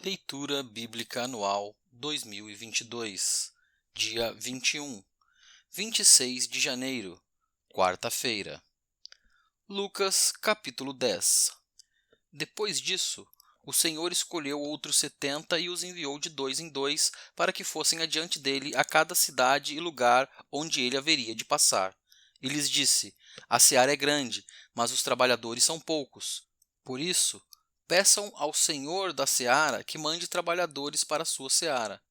Leitura Bíblica Anual 2022, dia 21, 26 de janeiro, quarta-feira. Lucas, capítulo 10. Depois disso, o Senhor escolheu outros 70 e os enviou de dois em dois para que fossem adiante dele a cada cidade e lugar onde ele haveria de passar. E lhes disse: A seara é grande, mas os trabalhadores são poucos. Por isso, peçam ao Senhor da seara que mande trabalhadores para a sua seara.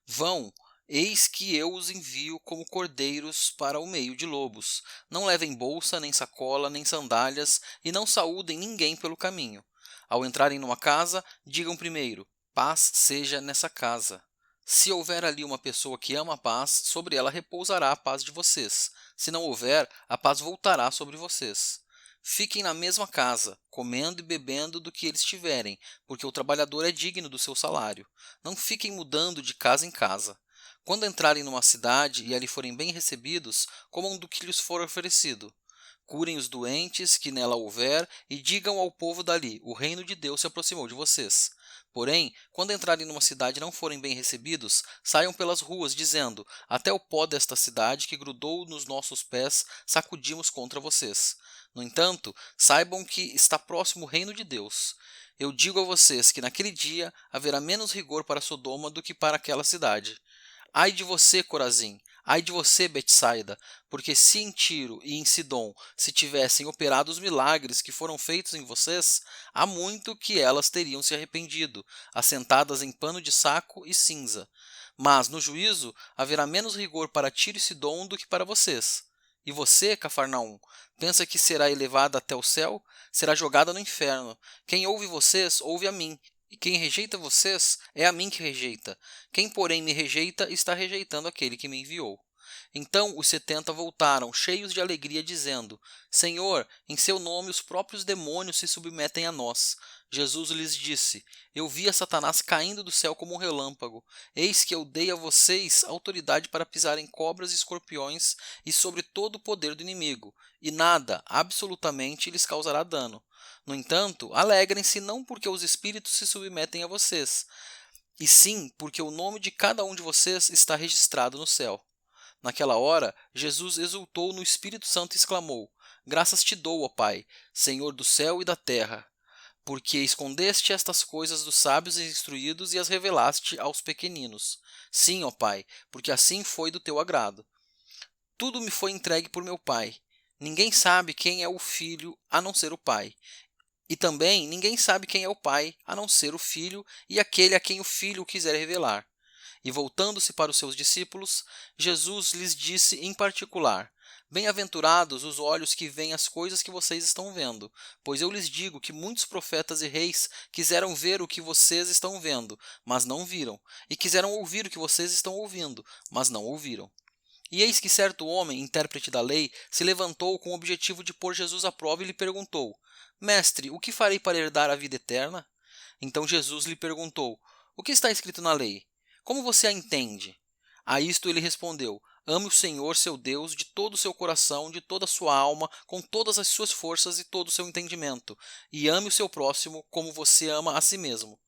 Vão, eis que eu os envio como cordeiros para o meio de lobos. Não levem bolsa, nem sacola, nem sandálias, e não saúdem ninguém pelo caminho. Ao entrarem numa casa, digam primeiro: paz seja nessa casa. Se houver ali uma pessoa que ama a paz, sobre ela repousará a paz de vocês. Se não houver, a paz voltará sobre vocês. Fiquem na mesma casa, comendo e bebendo do que eles tiverem, porque o trabalhador é digno do seu salário. Não fiquem mudando de casa em casa. Quando entrarem numa cidade e ali forem bem recebidos, comam do que lhes for oferecido. Curem os doentes que nela houver e digam ao povo dali: o reino de Deus se aproximou de vocês. Porém, quando entrarem numa cidade e não forem bem recebidos, saiam pelas ruas, dizendo: até o pó desta cidade que grudou nos nossos pés sacudimos contra vocês. No entanto, saibam que está próximo o reino de Deus. Eu digo a vocês que naquele dia haverá menos rigor para Sodoma do que para aquela cidade. Ai de você, Corazim! Ai de você, Betsaida! Porque se em Tiro e em Sidom se tivessem operado os milagres que foram feitos em vocês, há muito que elas teriam se arrependido, assentadas em pano de saco e cinza. Mas no juízo haverá menos rigor para Tiro e Sidom do que para vocês. E você, Cafarnaum, pensa que será elevada até o céu? Será jogada no inferno. Quem ouve vocês, ouve a mim. E quem rejeita vocês, é a mim que rejeita. Quem, porém, me rejeita, está rejeitando aquele que me enviou. Então os 70 voltaram, cheios de alegria, dizendo: Senhor, em seu nome os próprios demônios se submetem a nós. Jesus lhes disse: Eu vi a Satanás caindo do céu como um relâmpago. Eis que eu dei a vocês autoridade para pisarem cobras e escorpiões e sobre todo o poder do inimigo, e nada, absolutamente, lhes causará dano. No entanto, alegrem-se não porque os espíritos se submetem a vocês, e sim porque o nome de cada um de vocês está registrado no céu. Naquela hora, Jesus exultou no Espírito Santo e exclamou: Graças te dou, ó Pai, Senhor do céu e da terra, porque escondeste estas coisas dos sábios e instruídos e as revelaste aos pequeninos. Sim, ó Pai, porque assim foi do teu agrado. Tudo me foi entregue por meu Pai. Ninguém sabe quem é o Filho a não ser o Pai. E também ninguém sabe quem é o Pai, a não ser o Filho e aquele a quem o Filho o quiser revelar. E voltando-se para os seus discípulos, Jesus lhes disse em particular: Bem-aventurados os olhos que veem as coisas que vocês estão vendo, pois eu lhes digo que muitos profetas e reis quiseram ver o que vocês estão vendo, mas não viram, e quiseram ouvir o que vocês estão ouvindo, mas não ouviram. E eis que certo homem, intérprete da lei, se levantou com o objetivo de pôr Jesus à prova e lhe perguntou: Mestre, o que farei para herdar a vida eterna? Então Jesus lhe perguntou: O que está escrito na lei? Como você a entende? A isto ele respondeu: Ame o Senhor, seu Deus, de todo o seu coração, de toda a sua alma, com todas as suas forças e todo o seu entendimento, e ame o seu próximo como você ama a si mesmo.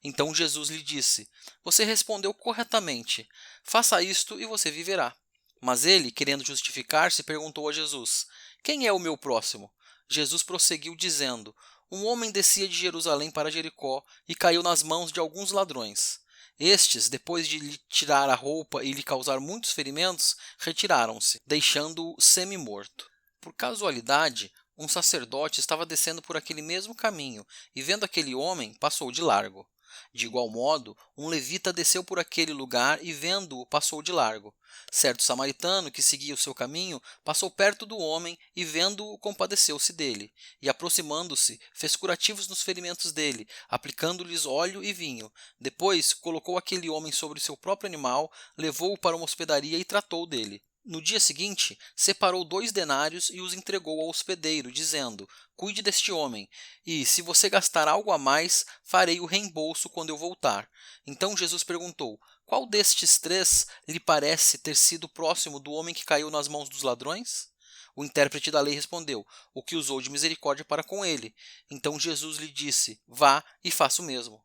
Então Jesus lhe disse: Você respondeu corretamente. Faça isto e você viverá. Mas ele, querendo justificar-se, perguntou a Jesus: Quem é o meu próximo? Jesus prosseguiu dizendo: Um homem descia de Jerusalém para Jericó e caiu nas mãos de alguns ladrões. Estes, depois de lhe tirar a roupa e lhe causar muitos ferimentos, retiraram-se, deixando-o semi-morto. Por casualidade, um sacerdote estava descendo por aquele mesmo caminho e, vendo aquele homem, passou de largo. De igual modo, um levita desceu por aquele lugar e, vendo-o, passou de largo. Certo samaritano, que seguia o seu caminho, passou perto do homem e, vendo-o, compadeceu-se dele. E, aproximando-se, fez curativos nos ferimentos dele, aplicando-lhes óleo e vinho. Depois, colocou aquele homem sobre seu próprio animal, levou-o para uma hospedaria e tratou dele. No dia seguinte, separou 2 denários e os entregou ao hospedeiro, dizendo: Cuide deste homem, e, se você gastar algo a mais, farei o reembolso quando eu voltar. Então Jesus perguntou: Qual destes 3 lhe parece ter sido próximo do homem que caiu nas mãos dos ladrões? O intérprete da lei respondeu: O que usou de misericórdia para com ele. Então Jesus lhe disse: Vá e faça o mesmo.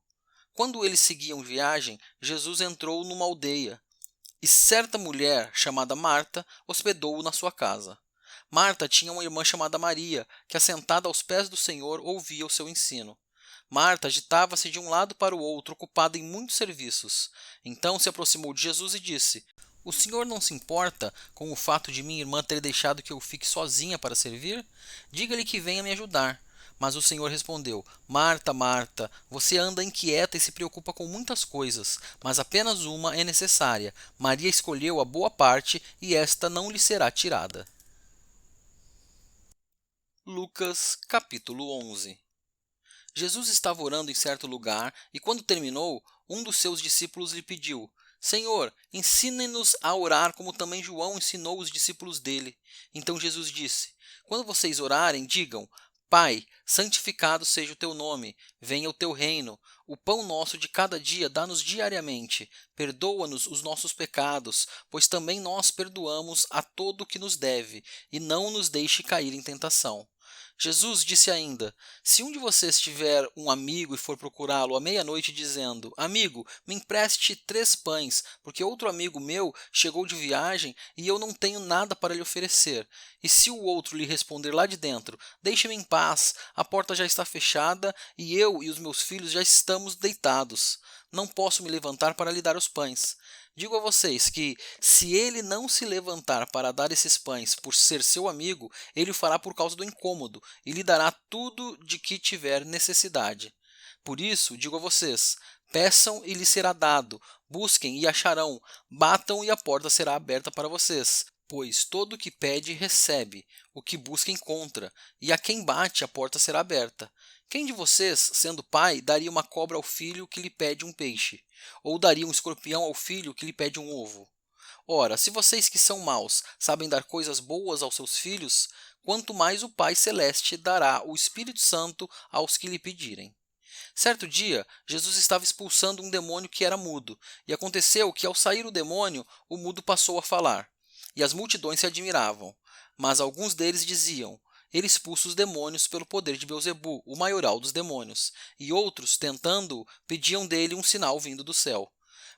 Quando eles seguiam viagem, Jesus entrou numa aldeia, e certa mulher, chamada Marta, hospedou-o na sua casa. Marta tinha uma irmã chamada Maria, que, assentada aos pés do Senhor, ouvia o seu ensino. Marta agitava-se de um lado para o outro, ocupada em muitos serviços. Então se aproximou de Jesus e disse: O Senhor não se importa com o fato de minha irmã ter deixado que eu fique sozinha para servir? Diga-lhe que venha me ajudar. Mas o Senhor respondeu: Marta, Marta, você anda inquieta e se preocupa com muitas coisas, mas apenas uma é necessária. Maria escolheu a boa parte e esta não lhe será tirada. Lucas, capítulo 11. Jesus estava orando em certo lugar e, quando terminou, um dos seus discípulos lhe pediu: Senhor, ensine-nos a orar como também João ensinou os discípulos dele. Então Jesus disse: Quando vocês orarem, digam: Pai, santificado seja o teu nome, venha o teu reino. O pão nosso de cada dia dá-nos diariamente. Perdoa-nos os nossos pecados, pois também nós perdoamos a todo o que nos deve, e não nos deixe cair em tentação. Jesus disse ainda: Se um de vocês tiver um amigo e for procurá-lo à meia-noite dizendo: Amigo, me empreste 3 pães, porque outro amigo meu chegou de viagem e eu não tenho nada para lhe oferecer. E se o outro lhe responder lá de dentro: Deixe-me em paz, a porta já está fechada e eu e os meus filhos já estamos deitados. Não posso me levantar para lhe dar os pães. Digo a vocês que, se ele não se levantar para dar esses pães por ser seu amigo, ele o fará por causa do incômodo e lhe dará tudo de que tiver necessidade. Por isso, digo a vocês: peçam e lhes será dado, busquem e acharão, batam e a porta será aberta para vocês. Pois todo o que pede, recebe, o que busca, encontra, e a quem bate, a porta será aberta. Quem de vocês, sendo pai, daria uma cobra ao filho que lhe pede um peixe? Ou daria um escorpião ao filho que lhe pede um ovo? Ora, se vocês que são maus sabem dar coisas boas aos seus filhos, quanto mais o Pai Celeste dará o Espírito Santo aos que lhe pedirem. Certo dia, Jesus estava expulsando um demônio que era mudo, e aconteceu que, ao sair o demônio, o mudo passou a falar. E as multidões se admiravam. Mas alguns deles diziam: Ele expulsa os demônios pelo poder de Beelzebu, o maioral dos demônios. E outros, tentando-o, pediam dele um sinal vindo do céu.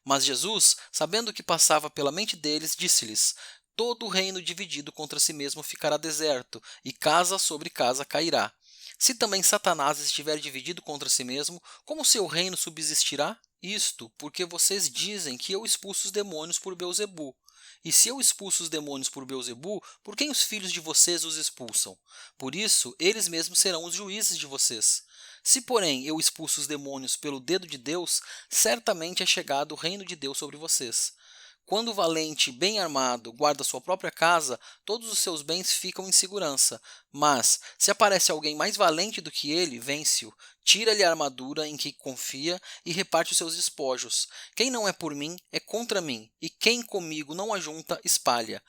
Mas Jesus, sabendo o que passava pela mente deles, disse-lhes: Todo reino dividido contra si mesmo ficará deserto, e casa sobre casa cairá. Se também Satanás estiver dividido contra si mesmo, como seu reino subsistirá? Isto porque vocês dizem que eu expulso os demônios por Beelzebu. E se eu expulso os demônios por Beelzebu, por quem os filhos de vocês os expulsam? Por isso, eles mesmos serão os juízes de vocês. Se, porém, eu expulso os demônios pelo dedo de Deus, certamente é chegado o reino de Deus sobre vocês. Quando o valente, bem armado, guarda sua própria casa, todos os seus bens ficam em segurança. Mas, se aparece alguém mais valente do que ele, vence-o, tira-lhe a armadura em que confia e reparte os seus despojos. Quem não é por mim, é contra mim, e quem comigo não ajunta, espalha.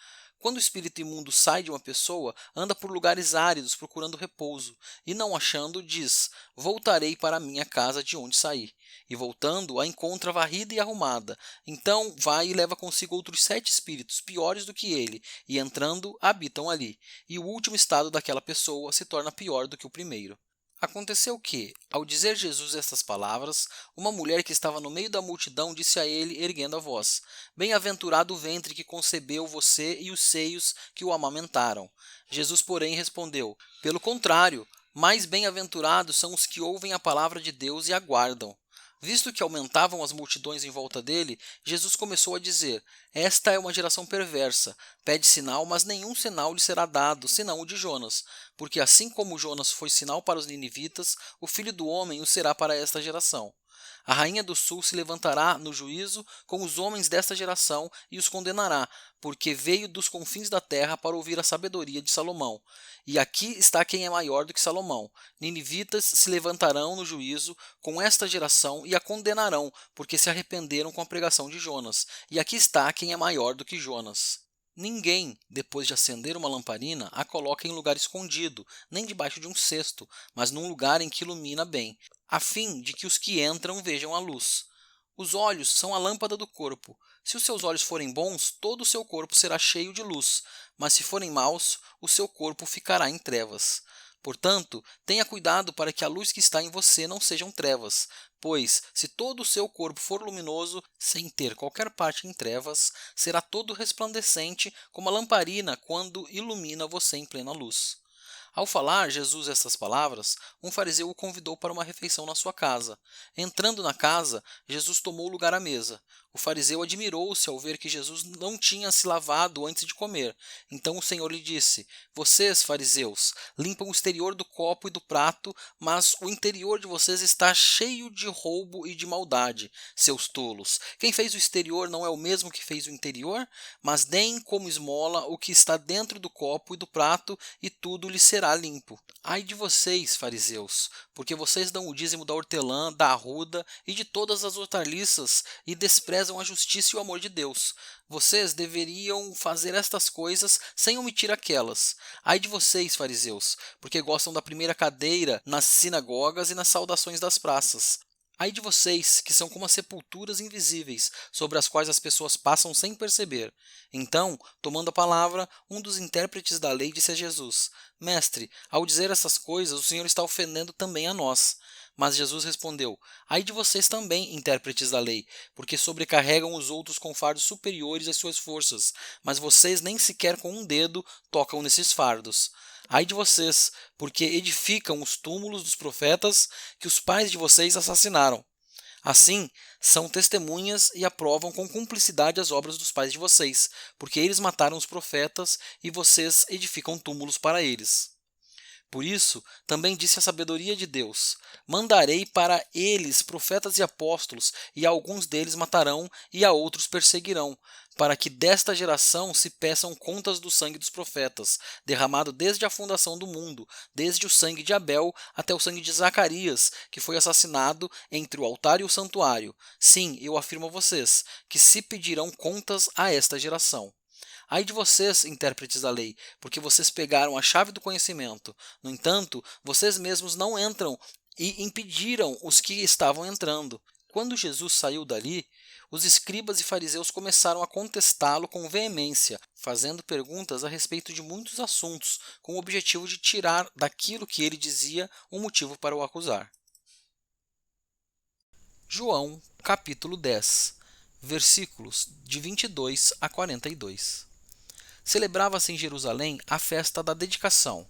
Quando o espírito imundo sai de uma pessoa, anda por lugares áridos procurando repouso, e não achando, diz: Voltarei para a minha casa de onde saí. E voltando, a encontra varrida e arrumada. Então vai e leva consigo outros 7 espíritos, piores do que ele, e entrando, habitam ali. E o último estado daquela pessoa se torna pior do que o primeiro. Aconteceu que, ao dizer Jesus estas palavras, uma mulher que estava no meio da multidão disse a ele, erguendo a voz: Bem-aventurado o ventre que concebeu você e os seios que o amamentaram. Jesus, porém, respondeu: Pelo contrário, mais bem-aventurados são os que ouvem a palavra de Deus e a guardam. Visto que aumentavam as multidões em volta dele, Jesus começou a dizer: Esta é uma geração perversa. Pede sinal, mas nenhum sinal lhe será dado, senão o de Jonas. Porque assim como Jonas foi sinal para os ninivitas, o Filho do Homem o será para esta geração. A rainha do sul se levantará no juízo com os homens desta geração e os condenará, porque veio dos confins da terra para ouvir a sabedoria de Salomão. E aqui está quem é maior do que Salomão. Ninivitas se levantarão no juízo com esta geração e a condenarão, porque se arrependeram com a pregação de Jonas. E aqui está quem é maior do que Jonas. Ninguém, depois de acender uma lamparina, a coloca em lugar escondido, nem debaixo de um cesto, mas num lugar em que ilumina bem, a fim de que os que entram vejam a luz. Os olhos são a lâmpada do corpo. Se os seus olhos forem bons, todo o seu corpo será cheio de luz, mas se forem maus, o seu corpo ficará em trevas. Portanto, tenha cuidado para que a luz que está em você não sejam trevas, pois, se todo o seu corpo for luminoso, sem ter qualquer parte em trevas, será todo resplandecente como a lamparina quando ilumina você em plena luz. Ao falar Jesus essas palavras, um fariseu o convidou para uma refeição na sua casa. Entrando na casa, Jesus tomou lugar à mesa. O fariseu admirou-se ao ver que Jesus não tinha se lavado antes de comer. Então o Senhor lhe disse: Vocês, fariseus, limpam o exterior do copo e do prato, mas o interior de vocês está cheio de roubo e de maldade, seus tolos. Quem fez o exterior não é o mesmo que fez o interior? Mas deem como esmola o que está dentro do copo e do prato, e tudo lhe será limpo. Ai de vocês, fariseus, porque vocês dão o dízimo da hortelã, da arruda e de todas as hortaliças e desprezam a justiça e o amor de Deus. Vocês deveriam fazer estas coisas sem omitir aquelas. Ai de vocês, fariseus, porque gostam da primeira cadeira nas sinagogas e nas saudações das praças. Ai de vocês, que são como as sepulturas invisíveis, sobre as quais as pessoas passam sem perceber. Então, tomando a palavra, um dos intérpretes da lei disse a Jesus: Mestre, ao dizer essas coisas, o Senhor está ofendendo também a nós. Mas Jesus respondeu: Ai de vocês também, intérpretes da lei, porque sobrecarregam os outros com fardos superiores às suas forças, mas vocês nem sequer com um dedo tocam nesses fardos. Ai de vocês, porque edificam os túmulos dos profetas que os pais de vocês assassinaram. Assim, são testemunhas e aprovam com cumplicidade as obras dos pais de vocês, porque eles mataram os profetas e vocês edificam túmulos para eles. Por isso, também disse a sabedoria de Deus: Mandarei para eles profetas e apóstolos, e a alguns deles matarão, e a outros perseguirão, para que desta geração se peçam contas do sangue dos profetas, derramado desde a fundação do mundo, desde o sangue de Abel até o sangue de Zacarias, que foi assassinado entre o altar e o santuário. Sim, eu afirmo a vocês, que se pedirão contas a esta geração. Ai de vocês, intérpretes da lei, porque vocês pegaram a chave do conhecimento. No entanto, vocês mesmos não entram e impediram os que estavam entrando. Quando Jesus saiu dali, os escribas e fariseus começaram a contestá-lo com veemência, fazendo perguntas a respeito de muitos assuntos, com o objetivo de tirar daquilo que ele dizia um motivo para o acusar. João, capítulo 10, versículos de 22 a 42. Celebrava-se em Jerusalém a festa da dedicação.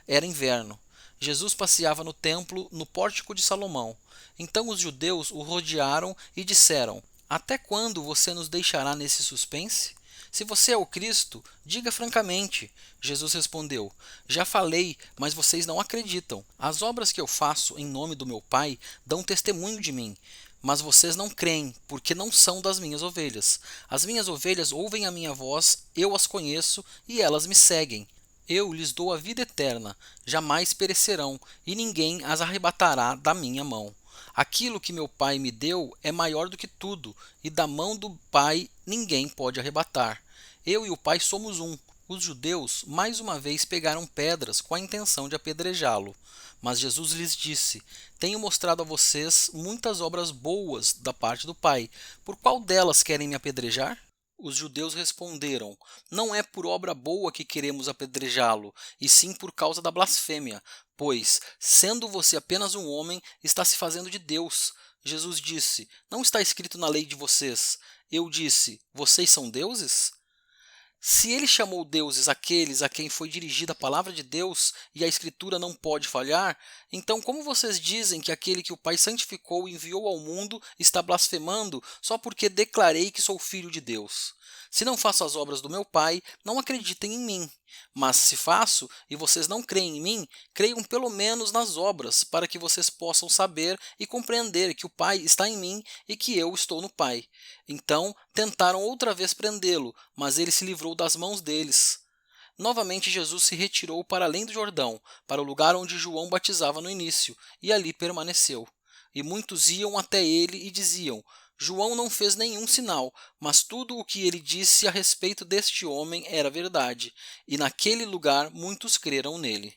Era inverno. Jesus passeava no templo, no pórtico de Salomão. Então os judeus o rodearam e disseram: Até quando você nos deixará nesse suspense? Se você é o Cristo, diga francamente. Jesus respondeu: Já falei, mas vocês não acreditam. As obras que eu faço em nome do meu Pai dão testemunho de mim. Mas vocês não creem, porque não são das minhas ovelhas. As minhas ovelhas ouvem a minha voz, eu as conheço e elas me seguem. Eu lhes dou a vida eterna, jamais perecerão, e ninguém as arrebatará da minha mão. Aquilo que meu Pai me deu é maior do que tudo, e da mão do Pai ninguém pode arrebatar. Eu e o Pai somos um. Os judeus mais uma vez pegaram pedras com a intenção de apedrejá-lo. Mas Jesus lhes disse: Tenho mostrado a vocês muitas obras boas da parte do Pai. Por qual delas querem me apedrejar? Os judeus responderam: Não é por obra boa que queremos apedrejá-lo, e sim por causa da blasfêmia, pois, sendo você apenas um homem, está se fazendo de Deus. Jesus disse: Não está escrito na lei de vocês. Eu disse: Vocês são deuses? Se ele chamou deuses aqueles a quem foi dirigida a palavra de Deus e a Escritura não pode falhar, então como vocês dizem que aquele que o Pai santificou e enviou ao mundo está blasfemando só porque declarei que sou filho de Deus? Se não faço as obras do meu Pai, não acreditem em mim. Mas se faço e vocês não creem em mim, creiam pelo menos nas obras, para que vocês possam saber e compreender que o Pai está em mim e que eu estou no Pai. Então tentaram outra vez prendê-lo, mas ele se livrou das mãos deles. Novamente Jesus se retirou para além do Jordão, para o lugar onde João batizava no início, e ali permaneceu. E muitos iam até ele e diziam: João não fez nenhum sinal, mas tudo o que ele disse a respeito deste homem era verdade, e naquele lugar muitos creram nele.